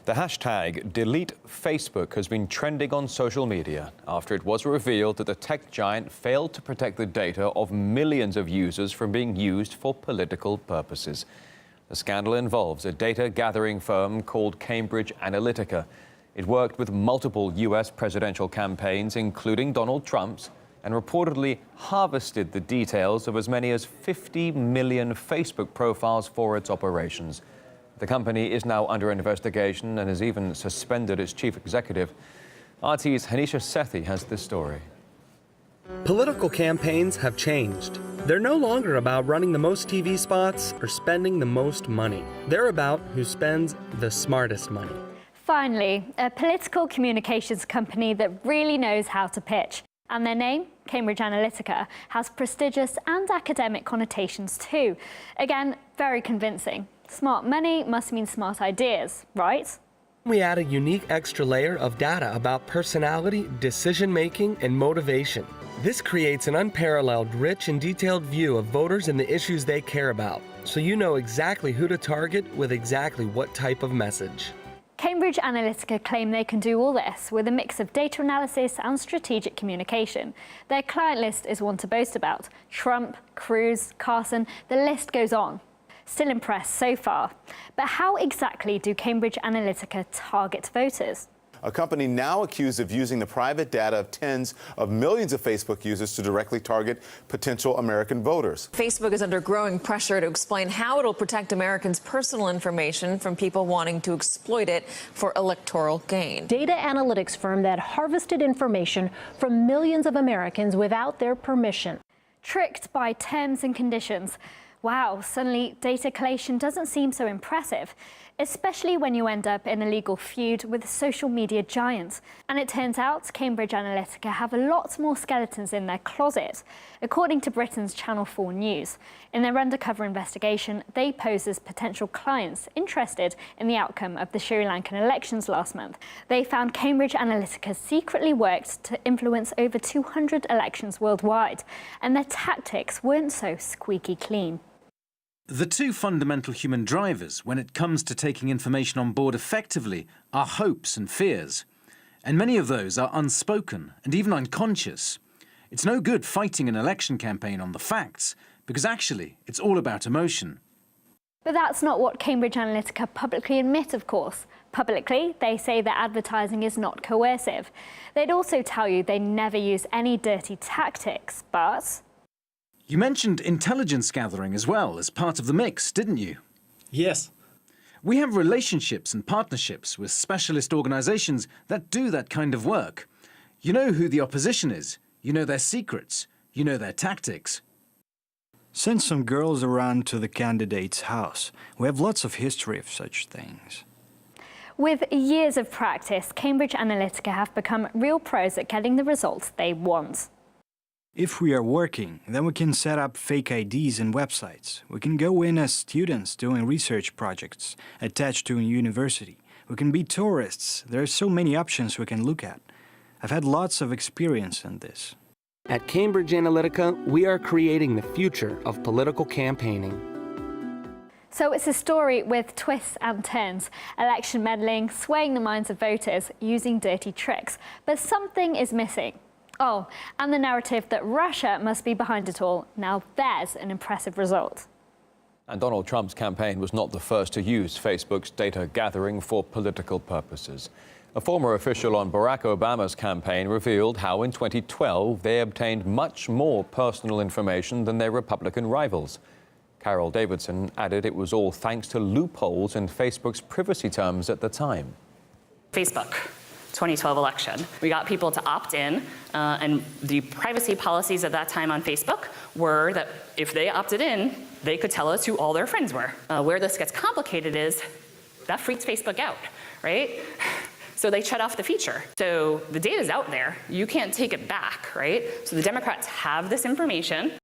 The hashtag #DeleteFacebook has been trending on social media after it was revealed that the tech giant failed to protect the data of millions of users from being used for political purposes. The scandal involves a data gathering firm called Cambridge Analytica. It worked with multiple U.S. presidential campaigns, including Donald Trump's, and reportedly harvested the details of as many as 50 million Facebook profiles for its operations. The company is now under investigation and has even suspended its chief executive. RT's Hanisha Sethi has this story. Political campaigns have changed. They're no longer about running the most TV spots or spending the most money. They're about who spends the smartest money. Finally, a political communications company that really knows how to pitch. And their name, Cambridge Analytica, has prestigious and academic connotations too. Again, very convincing. Smart money must mean smart ideas, right? We add a unique extra layer of data about personality, decision-making, and motivation. This creates an unparalleled, rich and detailed view of voters and the issues they care about, so you know exactly who to target with exactly what type of message. Cambridge Analytica claim they can do all this with a mix of data analysis and strategic communication. Their client list is one to boast about. Trump, Cruz, Carson, the list goes on. Still impressed so far. But how exactly do Cambridge Analytica target voters? A company now accused of using the private data of tens of millions of Facebook users to directly target potential American voters. Facebook is under growing pressure to explain how it'll protect Americans' personal information from people wanting to exploit it for electoral gain. Data analytics firm that harvested information from millions of Americans without their permission. Tricked by terms and conditions. Wow, suddenly data collation doesn't seem so impressive, especially when you end up in a legal feud with social media giants. And it turns out Cambridge Analytica have a lot more skeletons in their closet. According to Britain's Channel 4 News, in their undercover investigation, they pose as potential clients interested in the outcome of the Sri Lankan elections last month. They found Cambridge Analytica secretly worked to influence over 200 elections worldwide, and their tactics weren't so squeaky clean. The two fundamental human drivers when it comes to taking information on board effectively are hopes and fears. And many of those are unspoken and even unconscious. It's no good fighting an election campaign on the facts, because actually it's all about emotion. But that's not what Cambridge Analytica publicly admit, of course. Publicly, they say that advertising is not coercive. They'd also tell you they never use any dirty tactics, but... You mentioned intelligence gathering as well as part of the mix, didn't you? Yes. We have relationships and partnerships with specialist organizations that do that kind of work. You know who the opposition is, you know their secrets, you know their tactics. Send some girls around to the candidate's house. We have lots of history of such things. With years of practice, Cambridge Analytica have become real pros at getting the results they want. If we are working, then we can set up fake IDs and websites. We can go in as students doing research projects attached to a university. We can be tourists. There are so many options we can look at. I've had lots of experience in this. At Cambridge Analytica, we are creating the future of political campaigning. So it's a story with twists and turns, election meddling, swaying the minds of voters, using dirty tricks. But something is missing. Oh, and the narrative that Russia must be behind it all. Now there's an impressive result. And Donald Trump's campaign was not the first to use Facebook's data gathering for political purposes. A former official on Barack Obama's campaign revealed how in 2012 they obtained much more personal information than their Republican rivals. Carol Davidson added it was all thanks to loopholes in Facebook's privacy terms at the time. Facebook. 2012 election. We got people to opt in, and the privacy policies at that time on Facebook were that if they opted in, they could tell us who all their friends were. Where this gets complicated is that freaks Facebook out, right? So they shut off the feature. So the data's out there. You can't take it back, right? So the Democrats have this information.